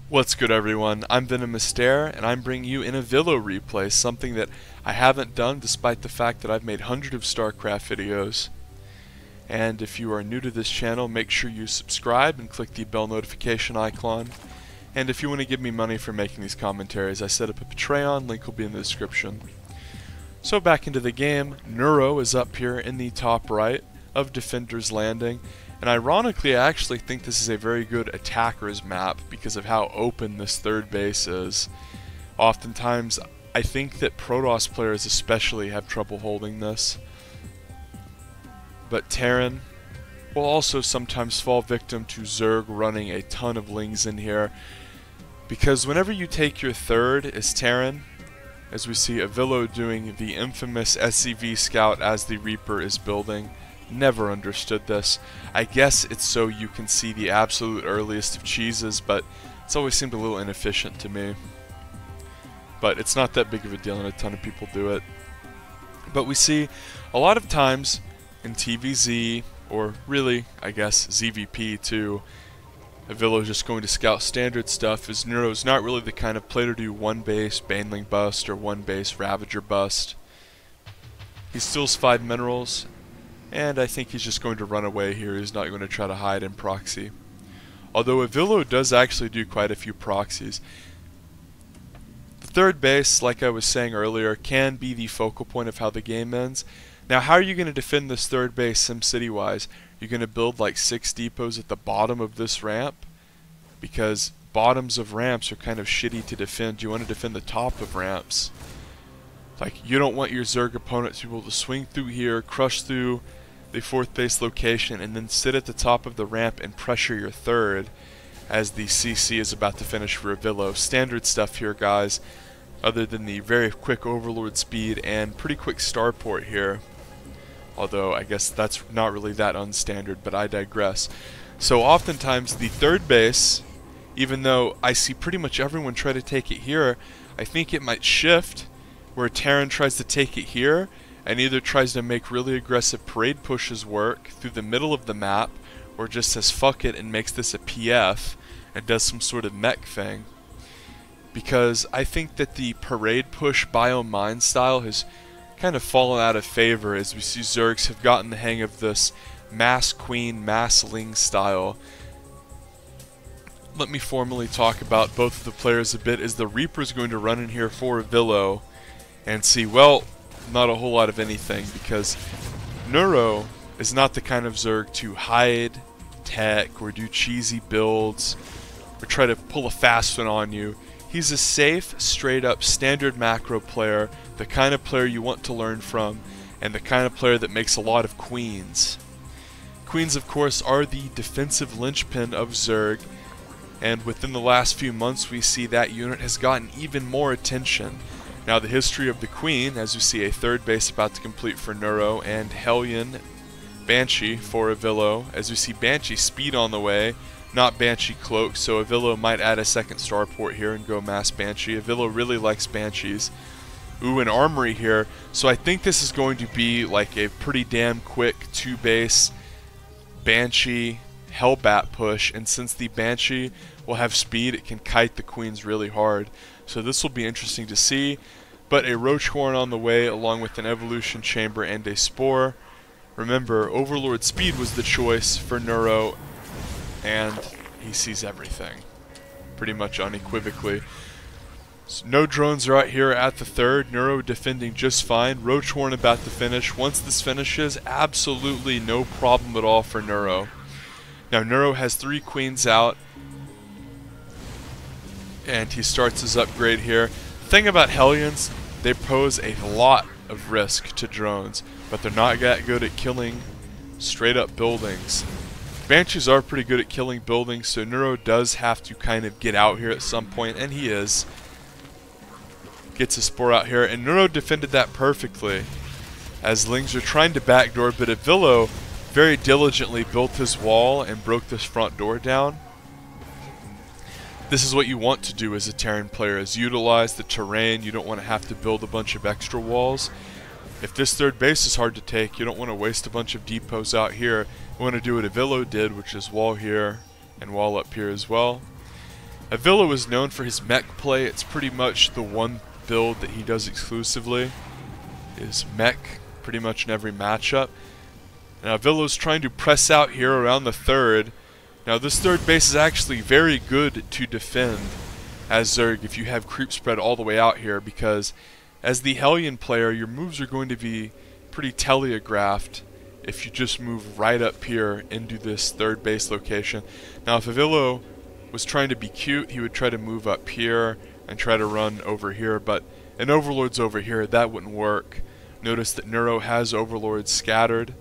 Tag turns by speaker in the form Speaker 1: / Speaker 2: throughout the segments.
Speaker 1: What's good, everyone? I'm VenomousStare, and I'm bringing you an Avilo replay, something that I haven't done despite the fact that I've made hundreds of StarCraft videos. And if you are new to this channel, make sure you subscribe and click the bell notification icon. And if you want to give me money for making these commentaries, I set up a Patreon, link will be in the description. So back into the game, Neuro is up here in the top right of Defender's Landing. And ironically, I actually think this is a very good attacker's map because of how open this third base is. Oftentimes, I think that Protoss players especially have trouble holding this. But Terran will also sometimes fall victim to Zerg running a ton of Lings in here. Because whenever you take your third as Terran, as we see Avilo doing the infamous SCV scout as the Reaper is building, never understood this. I guess it's so you can see the absolute earliest of cheeses, but it's always seemed a little inefficient to me. But it's not that big of a deal and a ton of people do it. But we see a lot of times in TvZ, or really, I guess, ZVP too, Avilo just going to scout standard stuff, as Neuro's not really the kind of player to do one base Baneling bust or one base Ravager bust. He steals 5 minerals, and I think he's just going to run away here. He's not going to try to hide in proxy. Although Avilo does actually do quite a few proxies. The third base, like I was saying earlier, can be the focal point of how the game ends. Now, how are you going to defend this third base SimCity-wise? You're going to build like 6 depots at the bottom of this ramp? Because bottoms of ramps are kind of shitty to defend. You want to defend the top of ramps. Like, you don't want your Zerg opponent to be able to swing through here, crush through the 4th base location, and then sit at the top of the ramp and pressure your third as the CC is about to finish for Avilo. Standard stuff here, guys, other than the very quick Overlord speed and pretty quick starport here. Although, I guess that's not really that unstandard, but I digress. So oftentimes, the third base, even though I see pretty much everyone try to take it here, I think it might shift where Terran tries to take it here and either tries to make really aggressive parade pushes work through the middle of the map, or just says fuck it and makes this a PF and does some sort of mech thing. Because I think that the parade push biomine style has kind of fallen out of favor as we see Zergs have gotten the hang of this mass queen, mass ling style. Let me formally talk about both of the players a bit, as the Reaper's going to run in here for Avilo and see, well, not a whole lot of anything, because Neuro is not the kind of Zerg to hide tech or do cheesy builds or try to pull a fast one on you. He's a safe, straight up standard macro player, the kind of player you want to learn from, and the kind of player that makes a lot of queens. Queens, of course, are the defensive linchpin of Zerg, and within the last few months we see that unit has gotten even more attention. Now, the history of the Queen, as you see a third base about to complete for Neuro, and Hellion Banshee for Avilo, as we see Banshee speed on the way, not Banshee cloak, so Avilo might add a second starport here and go mass Banshee. Avilo really likes Banshees. Ooh, an armory here, so I think this is going to be like a pretty damn quick 2-base Banshee Hellbat push, and since the Banshee will have speed, it can kite the Queens really hard. So this will be interesting to see, but a Roach Horn on the way along with an Evolution Chamber and a Spore. Remember, Overlord speed was the choice for Neuro, and he sees everything pretty much unequivocally. So no drones are out here at the third. Neuro defending just fine. Roach Horn about to finish. Once this finishes, absolutely no problem at all for Neuro. Now Neuro has 3 queens out, and he starts his upgrade here. The thing about Hellions, they pose a lot of risk to drones, but they're not that good at killing straight up buildings. Banshees are pretty good at killing buildings, so Neuro does have to kind of get out here at some point, and he is. Gets a Spore out here, and Neuro defended that perfectly, as Lings are trying to backdoor, but Avilo very diligently built his wall and broke this front door down. This is what you want to do as a Terran player, is utilize the terrain. You don't want to have to build a bunch of extra walls. If this third base is hard to take, you don't want to waste a bunch of depots out here. You want to do what Avilo did, which is wall here and wall up here as well. Avilo is known for his mech play. It's pretty much the one build that he does exclusively, is mech, pretty much in every matchup. Now Avilo's trying to press out here around the third. Now this third base is actually very good to defend as Zerg if you have creep spread all the way out here, because as the Hellion player, your moves are going to be pretty telegraphed if you just move right up here into this third base location. Now if Avilo was trying to be cute, he would try to move up here and try to run over here, but an Overlord's over here, that wouldn't work. Notice that Neuro has Overlords scattered,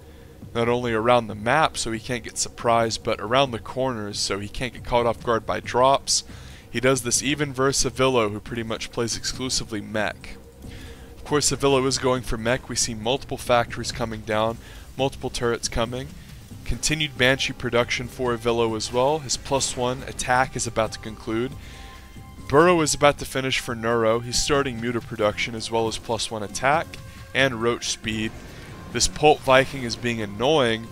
Speaker 1: not only around the map so he can't get surprised, but around the corners so he can't get caught off guard by drops. He does this even versus Avilo, who pretty much plays exclusively mech. Of course, Avilo is going for mech. We see multiple factories coming down, multiple turrets coming. Continued Banshee production for Avilo as well. His +1 attack is about to conclude. Burrow is about to finish for Neuro. He's starting Muta production as well as +1 attack and Roach speed. This Pult Viking is being annoying,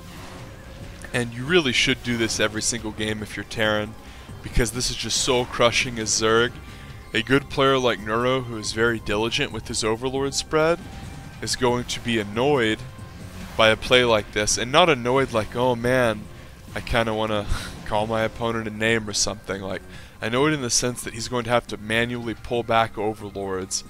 Speaker 1: and you really should do this every single game if you're Terran, because this is just soul crushing as Zerg. A good player like Neuro, who is very diligent with his Overlord spread, is going to be annoyed by a play like this, and not annoyed like, oh man, I kind of want to call my opponent a name or something. Like, annoyed in the sense that he's going to have to manually pull back Overlords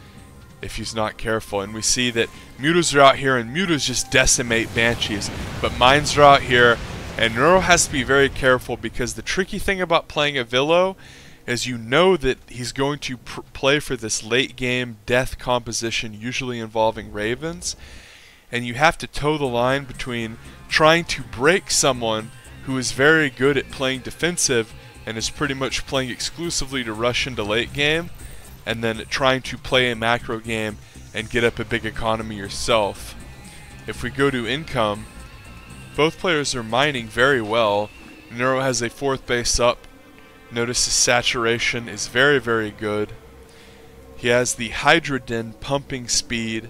Speaker 1: if he's not careful. And we see that Mutas are out here, and Mutas just decimate Banshees, but Mines are out here, and Neuro has to be very careful, because the tricky thing about playing Avilo is you know that he's going to play for this late game death composition, usually involving Ravens, and you have to toe the line between trying to break someone who is very good at playing defensive and is pretty much playing exclusively to rush into late game, and then trying to play a macro game and get up a big economy yourself. If we go to income, both players are mining very well. Neuro has a 4th base up. Notice his saturation is very, very good. He has the Hydra Den pumping speed,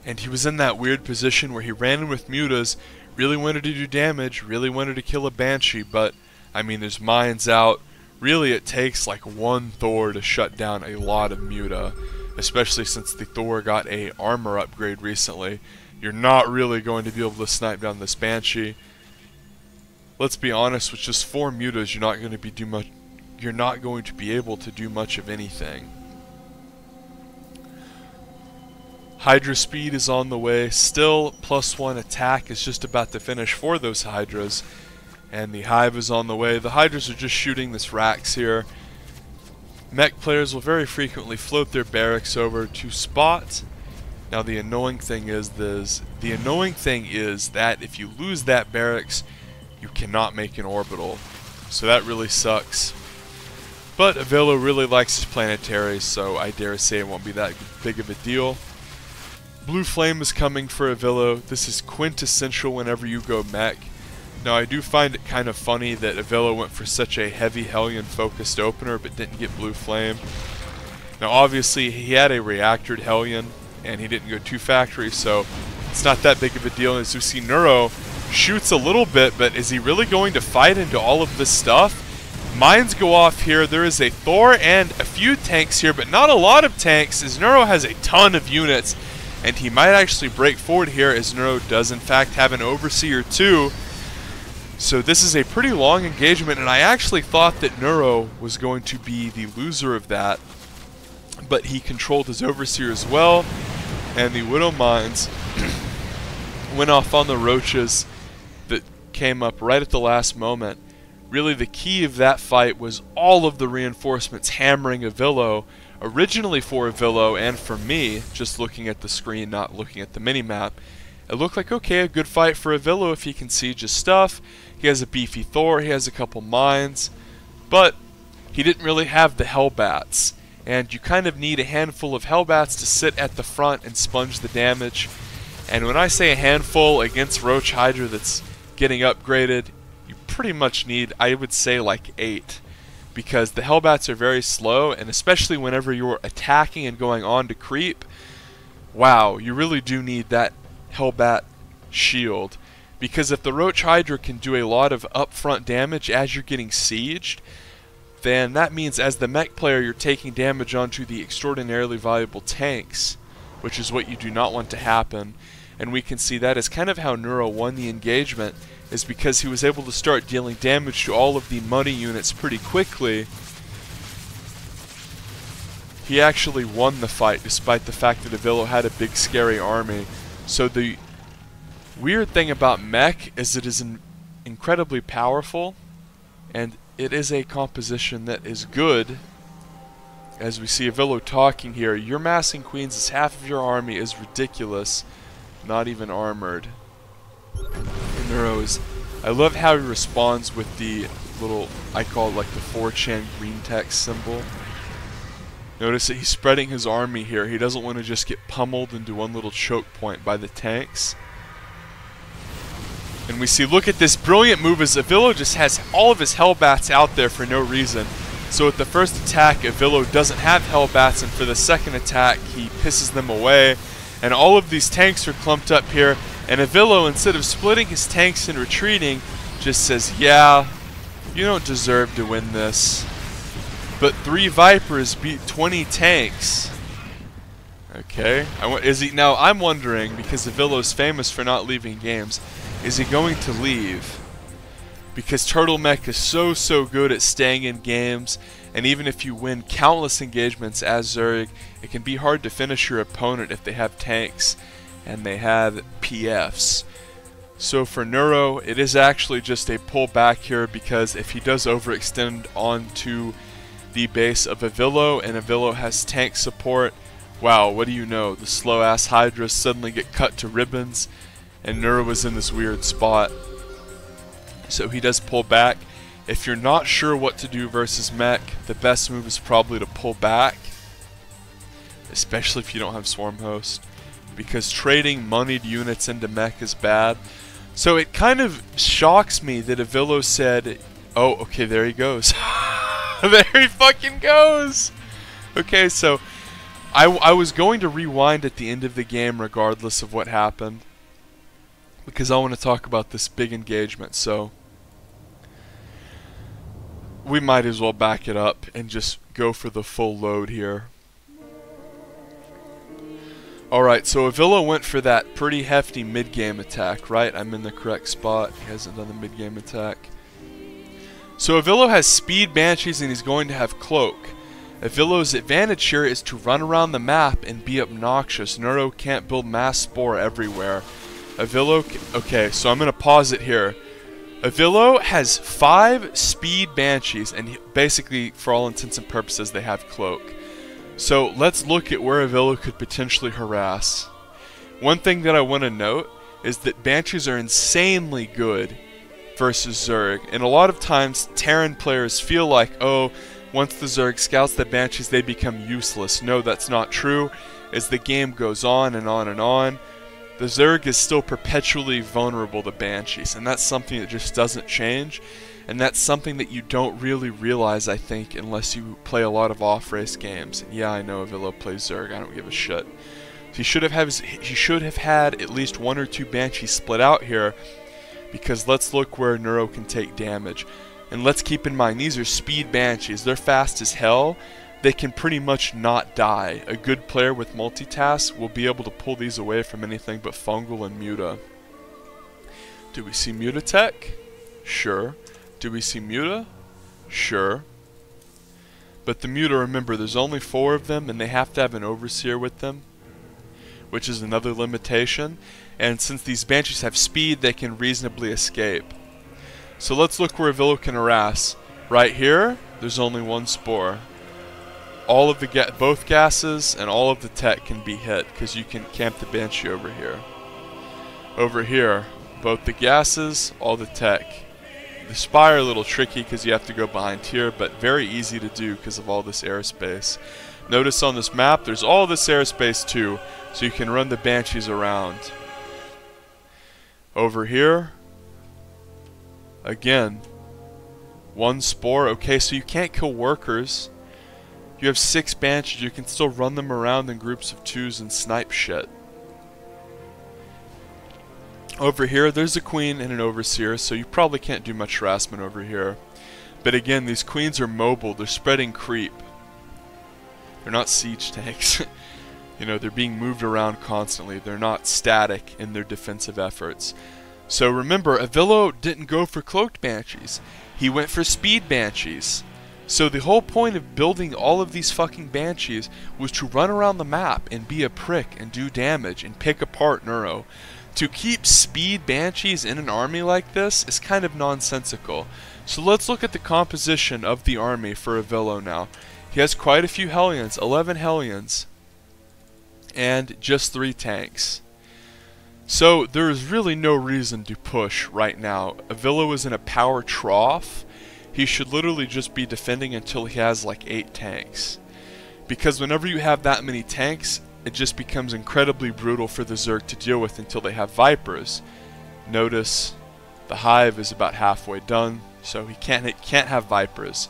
Speaker 1: and he was in that weird position where he ran in with Mutas, really wanted to do damage, really wanted to kill a Banshee, but I mean, there's mines out. Really, it takes like one Thor to shut down a lot of Muta, especially since the Thor got a armor upgrade recently. You're not really going to be able to snipe down this Banshee. Let's be honest, with just 4 Mutas, you're not going to be able to do much of anything. Hydra speed is on the way. Still, +1 attack is just about to finish for those Hydras. And the Hive is on the way. The Hydras are just shooting this Rax here. Mech players will very frequently float their barracks over to spot. Now the annoying thing is that if you lose that barracks, you cannot make an orbital. So that really sucks. But Avilo really likes his planetaries, so I dare say it won't be that big of a deal. Blue Flame is coming for Avilo. This is quintessential whenever you go mech. Now I do find it kind of funny that Avilo went for such a heavy Hellion focused opener but didn't get Blue Flame. Now obviously he had a reactored Hellion and he didn't go 2 factories, so it's not that big of a deal. As we see, Neuro shoots a little bit, but is he really going to fight into all of this stuff? Mines go off here. There is a Thor and a few tanks here, but not a lot of tanks, as Neuro has a ton of units, and he might actually break forward here, as Neuro does in fact have an Overseer too. So this is a pretty long engagement, and I actually thought that Neuro was going to be the loser of that, but he controlled his Overseer as well, and the Widow Mines went off on the Roaches that came up right at the last moment. Really, the key of that fight was all of the reinforcements hammering Avilo, originally for Avilo and for me, just looking at the screen, not looking at the minimap. It looked like, okay, a good fight for Avilo if he can siege his stuff. He has a beefy Thor, he has a couple mines, but he didn't really have the Hellbats. And you kind of need a handful of Hellbats to sit at the front and sponge the damage. And when I say a handful against Roach Hydra that's getting upgraded, you pretty much need, I would say, like 8. Because the Hellbats are very slow, and especially whenever you're attacking and going on to creep, wow, you really do need that Hellbat shield. Because if the Roach Hydra can do a lot of upfront damage as you're getting sieged, then that means as the mech player you're taking damage onto the extraordinarily valuable tanks, which is what you do not want to happen. And we can see that is kind of how Neuro won the engagement, is because he was able to start dealing damage to all of the money units pretty quickly. He actually won the fight despite the fact that Avilo had a big scary army. So the weird thing about Mech is it is incredibly powerful, and it is a composition that is good. As we see Avilo talking here, your massing queens is half of your army is ridiculous, not even armored. And Neuro is, I love how he responds with the little, I call it like the 4chan green text symbol. Notice that he's spreading his army here. He doesn't want to just get pummeled into one little choke point by the tanks. And we see, look at this brilliant move as Avilo just has all of his Hellbats out there for no reason. So with the first attack, Avilo doesn't have Hellbats, and for the second attack, he pisses them away. And all of these tanks are clumped up here, and Avilo, instead of splitting his tanks and retreating, just says, yeah, you don't deserve to win this. But 3 Vipers beat 20 tanks. Okay, is he now? I'm wondering, because Avilo's famous for not leaving games, is he going to leave? Because Turtle Mech is so good at staying in games, and even if you win countless engagements as Zerg, it can be hard to finish your opponent if they have tanks and they have PFs. So for Neuro, it is actually just a pullback here, because if he does overextend onto the base of Avilo and Avilo has tank support, wow, what do you know? The slow ass Hydras suddenly get cut to ribbons, and Neuro was in this weird spot. So he does pull back. If you're not sure what to do versus Mech, the best move is probably to pull back, especially if you don't have Swarm Host, because trading moneyed units into Mech is bad. So it kind of shocks me that Avilo said, oh, okay, there he goes. There he fucking goes! Okay, so I was going to rewind at the end of the game regardless of what happened, because I want to talk about this big engagement. So we might as well back it up and just go for the full load here. Alright, so Avilo went for that pretty hefty mid-game attack, right? I'm in the correct spot. He hasn't done the mid-game attack. So Avilo has speed Banshees and he's going to have Cloak. Avilo's advantage here is to run around the map and be obnoxious. Neuro can't build mass spore everywhere. Avilo, okay, so I'm going to pause it here. Avilo has 5 speed Banshees, and basically, for all intents and purposes, they have Cloak. So let's look at where Avilo could potentially harass. One thing that I want to note is that Banshees are insanely good versus Zerg, and a lot of times Terran players feel like, oh, once the Zerg scouts the Banshees, they become useless. No, that's not true. As the game goes on and on and on, the Zerg is still perpetually vulnerable to Banshees, and that's something that just doesn't change, and that's something that you don't really realize, I think, unless you play a lot of off-race games. And yeah, I know Avilo plays Zerg, I don't give a shit. He should have had at least 1 or 2 Banshees split out here, because let's look where Neuro can take damage. And let's keep in mind, these are speed Banshees. They're fast as hell. They can pretty much not die. A good player with multitask will be able to pull these away from anything but Fungal and Muta. Do we see Mutatech? Sure. Do we see Muta? Sure. But the Muta, remember, there's only 4 of them, and they have to have an Overseer with them, which is another limitation. And since these Banshees have speed, they can reasonably escape. So let's look where Avilo can harass. Right here, there's only 1 spore. All of the both gases and all of the tech can be hit, because you can camp the Banshee over here. Over here, both the gases, all the tech. The Spire a little tricky because you have to go behind here, but very easy to do because of all this airspace. Notice on this map, there's all this airspace too, so you can run the Banshees around. Over here, again, 1 spore. Okay, so you can't kill workers. You have 6 Banshees, you can still run them around in groups of 2s and snipe shit. Over here, there's a Queen and an Overseer, so you probably can't do much harassment over here. But again, these queens are mobile. They're spreading creep. They're not siege tanks. You know, they're being moved around constantly. They're not static in their defensive efforts. So remember, Avilo didn't go for cloaked banshees. He went for speed banshees. So the whole point of building all of these fucking banshees was to run around the map and be a prick and do damage and pick apart Neuro. To keep speed banshees in an army like this is kind of nonsensical. So let's look at the composition of the army for Avilo now. He has quite a few Hellions, 11 Hellions, and just 3 tanks. So there is really no reason to push right now. Avilo is in a power trough. He should literally just be defending until he has like 8 tanks. Because whenever you have that many tanks, it just becomes incredibly brutal for the Zerg to deal with until they have Vipers. Notice the hive is about halfway done, so he can't have Vipers.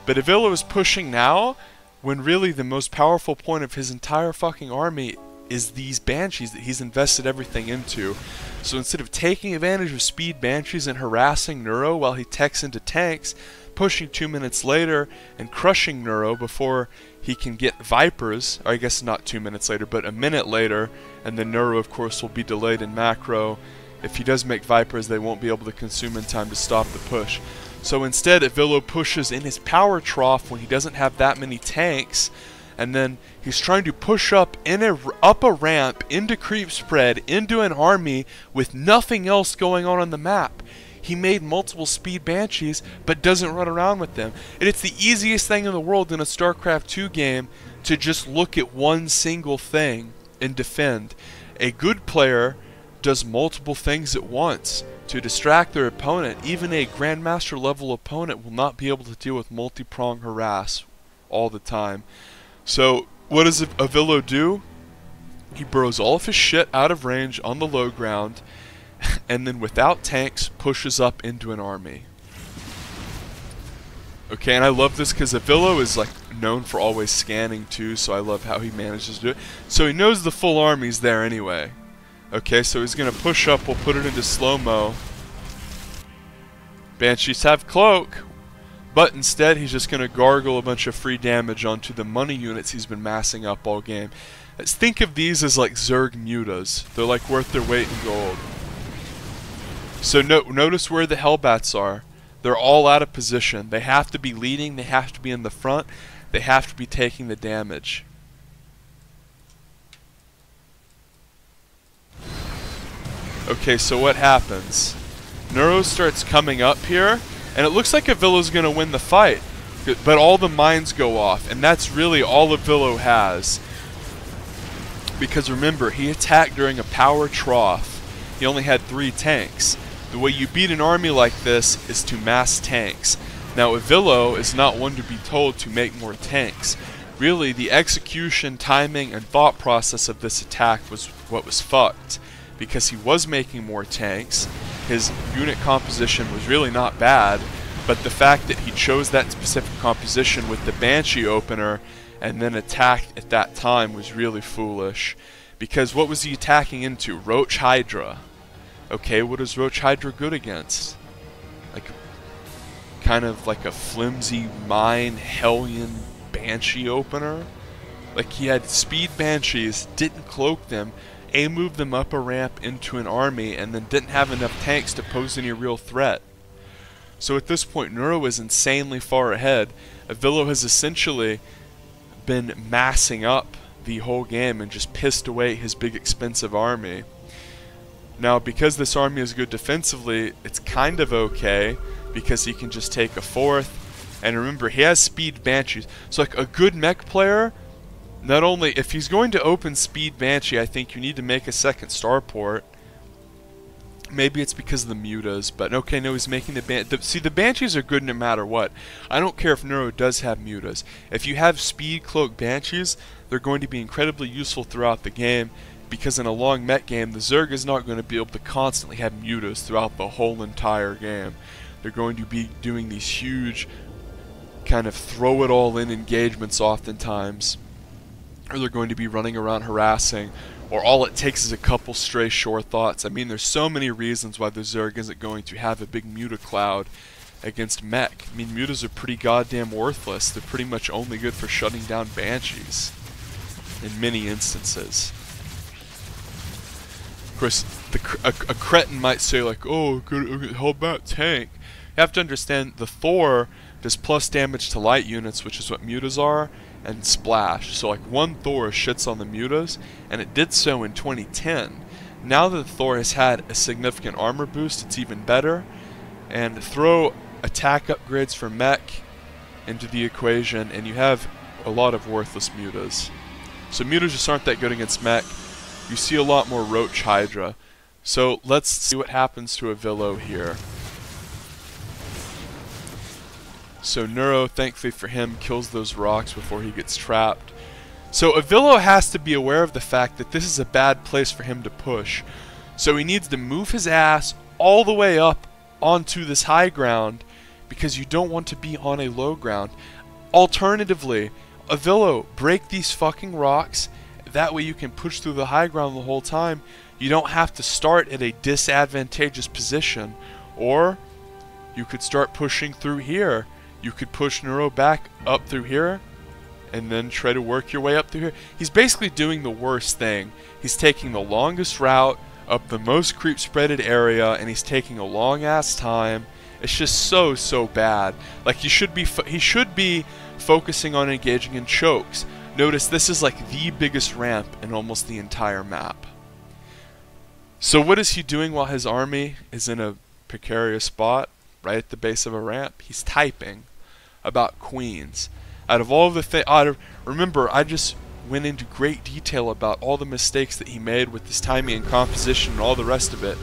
Speaker 1: But Avilo is pushing now, when really the most powerful point of his entire fucking army is these banshees that he's invested everything into. So instead of taking advantage of speed banshees and harassing Neuro while he techs into tanks, pushing 2 minutes later and crushing Neuro before he can get Vipers, or I guess not 2 minutes later, but a minute later, and then Neuro of course will be delayed in macro. If he does make Vipers, they won't be able to consume in time to stop the push. So instead, Avilo pushes in his power trough when he doesn't have that many tanks, and then he's trying to push up a ramp into creep spread into an army with nothing else going on the map. He made multiple speed banshees, but doesn't run around with them. And it's the easiest thing in the world in a StarCraft 2 game to just look at one single thing and defend. A good player does multiple things at once to distract their opponent. Even a Grandmaster level opponent will not be able to deal with multi-prong harass all the time. So what does Avilo do? He burrows all of his shit out of range on the low ground, and then without tanks pushes up into an army. Okay, and I love this because Avilo is like known for always scanning too, so I love how he manages to do it. So he knows the full army's there anyway. Okay, so he's gonna push up, we'll put it into slow-mo. Banshees have cloak, but instead he's just gonna gargle a bunch of free damage onto the money units he's been massing up all game. Let's think of these as like Zerg mutas. They're like worth their weight in gold. So notice where the Hellbats are. They're all out of position. They have to be leading, they have to be in the front, they have to be taking the damage. Okay, so what happens? Neuro starts coming up here, and it looks like Avilo's going to win the fight. But all the mines go off, and that's really all Avilo has. Because remember, he attacked during a power trough. He only had 3 tanks. The way you beat an army like this is to mass tanks. Now Avilo is not one to be told to make more tanks. Really, the execution, timing, and thought process of this attack was what was fucked. Because he was making more tanks, his unit composition was really not bad, but the fact that he chose that specific composition with the Banshee opener and then attacked at that time was really foolish. Because what was he attacking into? Roach Hydra. Okay, what is Roach Hydra good against? Like, kind of like a flimsy mine Hellion Banshee opener? Like, he had speed Banshees, didn't cloak them, moved them up a ramp into an army, and then didn't have enough tanks to pose any real threat. So at this point, Neuro is insanely far ahead. Avilo has essentially been massing up the whole game and just pissed away his big expensive army. Now, because this army is good defensively, it's kind of okay, because he can just take a 4th. And remember, he has speed Banshees. So like a good mech player, not only, if he's going to open speed Banshee, I think you need to make a second starport. Maybe it's because of the mutas, but okay, no, he's making see, the Banshees are good no matter what. I don't care if Neuro does have mutas. If you have speed cloak Banshees, they're going to be incredibly useful throughout the game, because in a long mech game, the Zerg is not going to be able to constantly have mutas throughout the whole entire game. They're going to be doing these huge kind of throw it all in engagements oftentimes. Or they're going to be running around harassing, or all it takes is a couple stray shore thoughts. I mean, there's so many reasons why the Zerg isn't going to have a big muta cloud against Mech. I mean, mutas are pretty goddamn worthless. They're pretty much only good for shutting down banshees in many instances. Of course, a cretin might say like, oh, good, how about tank? You have to understand the Thor does plus damage to light units, which is what mutas are, and splash. So like one Thor shits on the mutas, and it did so in 2010. Now that Thor has had a significant armor boost, it's even better. And throw attack upgrades for Mech into the equation, and you have a lot of worthless mutas. So mutas just aren't that good against Mech. You see a lot more Roach Hydra. So let's see what happens to Avilo here. So Neuro, thankfully for him, kills those rocks before he gets trapped. So Avilo has to be aware of the fact that this is a bad place for him to push. So he needs to move his ass all the way up onto this high ground, because you don't want to be on a low ground. Alternatively, Avilo, break these fucking rocks. That way you can push through the high ground the whole time. You don't have to start at a disadvantageous position. Or you could start pushing through here. You could push Neuro back up through here, and then try to work your way up through here. He's basically doing the worst thing. He's taking the longest route up the most creep spreaded area, and he's taking a long ass time. It's just so bad. Like he should be focusing on engaging in chokes. Notice this is like the biggest ramp in almost the entire map. So what is he doing while his army is in a precarious spot right at the base of a ramp? He's typing about queens. Out of all of the things, remember, I just went into great detail about all the mistakes that he made with his timing and composition and all the rest of it,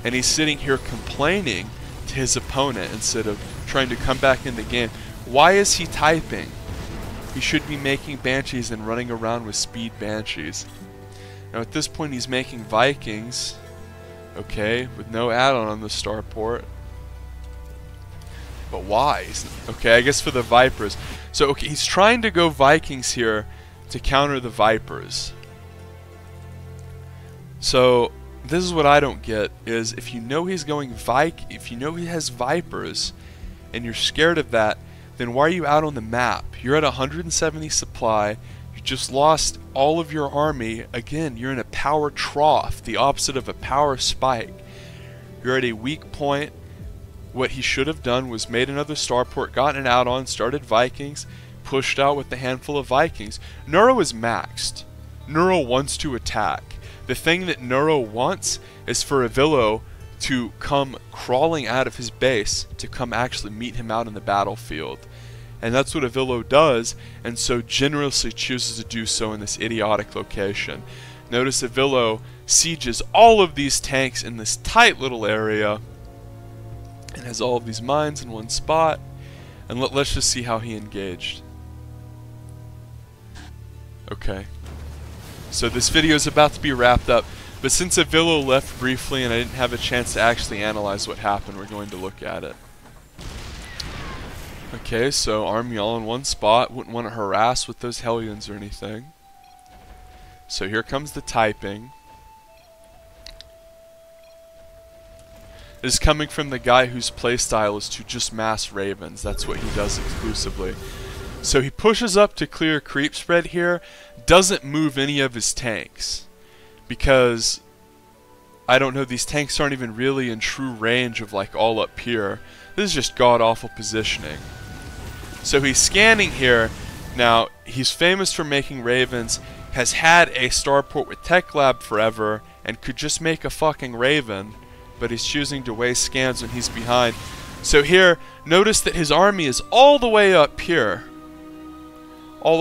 Speaker 1: and he's sitting here complaining to his opponent instead of trying to come back in the game. Why is he typing? He should be making banshees and running around with speed banshees. Now at this point he's making Vikings, okay, with no add-on on the starport. But why? Okay, I guess for the Vipers. So okay, he's trying to go Vikings here to counter the Vipers. So this is what I don't get, is if you know he's going if you know he has Vipers and you're scared of that, then why are you out on the map? You're at 170 supply. You just lost all of your army. Again, you're in a power trough, the opposite of a power spike. You're at a weak point. What he should have done was made another starport, gotten it out on, started Vikings, pushed out with a handful of Vikings. Neuro is maxed. Neuro wants to attack. The thing that Neuro wants is for Avilo to come crawling out of his base to come actually meet him out in the battlefield. And that's what Avilo does, and so generously chooses to do so in this idiotic location. Notice Avilo sieges all of these tanks in this tight little area, and has all of these mines in one spot. And let's just see how he engaged. Okay. So this video is about to be wrapped up, but since Avilo left briefly and I didn't have a chance to actually analyze what happened, we're going to look at it. Okay, so army all in one spot. Wouldn't want to harass with those Hellions or anything. So here comes the typing. This is coming from the guy whose playstyle is to just mass ravens. That's what he does exclusively. So he pushes up to clear creep spread here, doesn't move any of his tanks, because I don't know, these tanks aren't even really in true range of like all up here. This is just god-awful positioning. So he's scanning here. Now, he's famous for making ravens, has had a starport with Tech Lab forever, and could just make a fucking raven, but he's choosing to waste scans when he's behind. So here, notice that his army is all the way up here. All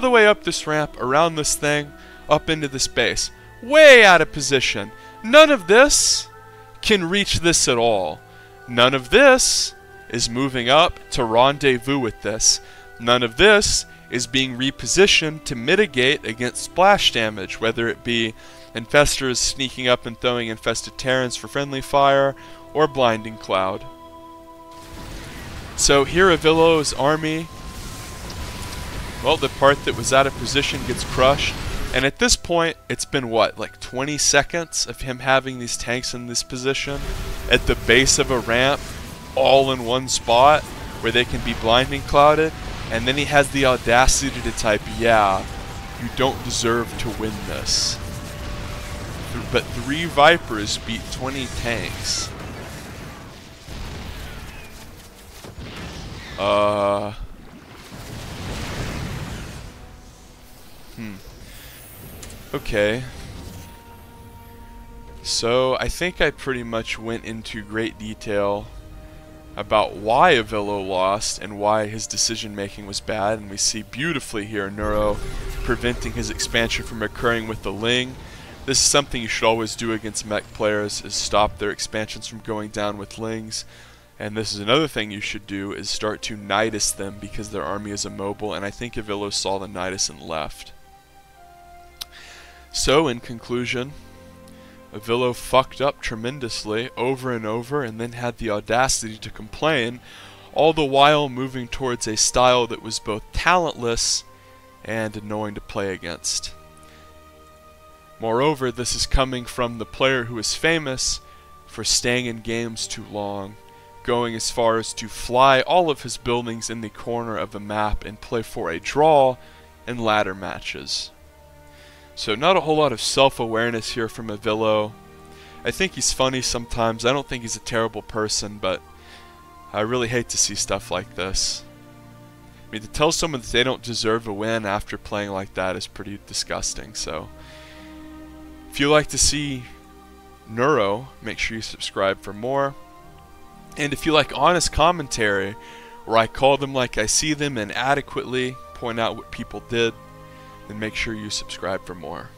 Speaker 1: the way up this ramp, around this thing, up into this base. Way out of position. None of this can reach this at all. None of this is moving up to rendezvous with this. None of this is being repositioned to mitigate against splash damage, whether it be Infestors sneaking up and throwing infested Terrans for friendly fire, or Blinding Cloud. So here Avilo's army, well, the part that was out of position gets crushed. And at this point, it's been what, like 20 seconds of him having these tanks in this position at the base of a ramp all in one spot where they can be blinding clouded, and then he has the audacity to type, "Yeah, you don't deserve to win this." But 3 Vipers beat 20 tanks. Okay. So, I think I pretty much went into great detail about why Avilo lost and why his decision making was bad, and we see beautifully here Neuro preventing his expansion from occurring with the Ling. This is something you should always do against mech players, is stop their expansions from going down with Lings. And this is another thing you should do, is start to Nidus them because their army is immobile, and I think Avilo saw the Nidus and left. So, in conclusion, Avilo fucked up tremendously over and over, and then had the audacity to complain, all the while moving towards a style that was both talentless and annoying to play against. Moreover, this is coming from the player who is famous for staying in games too long, going as far as to fly all of his buildings in the corner of the map and play for a draw in ladder matches. So not a whole lot of self-awareness here from Avilo. I think he's funny sometimes. I don't think he's a terrible person, but I really hate to see stuff like this. I mean, to tell someone that they don't deserve a win after playing like that is pretty disgusting. So if you like to see Neuro, make sure you subscribe for more. And if you like honest commentary, where I call them like I see them and adequately point out what people did, then make sure you subscribe for more.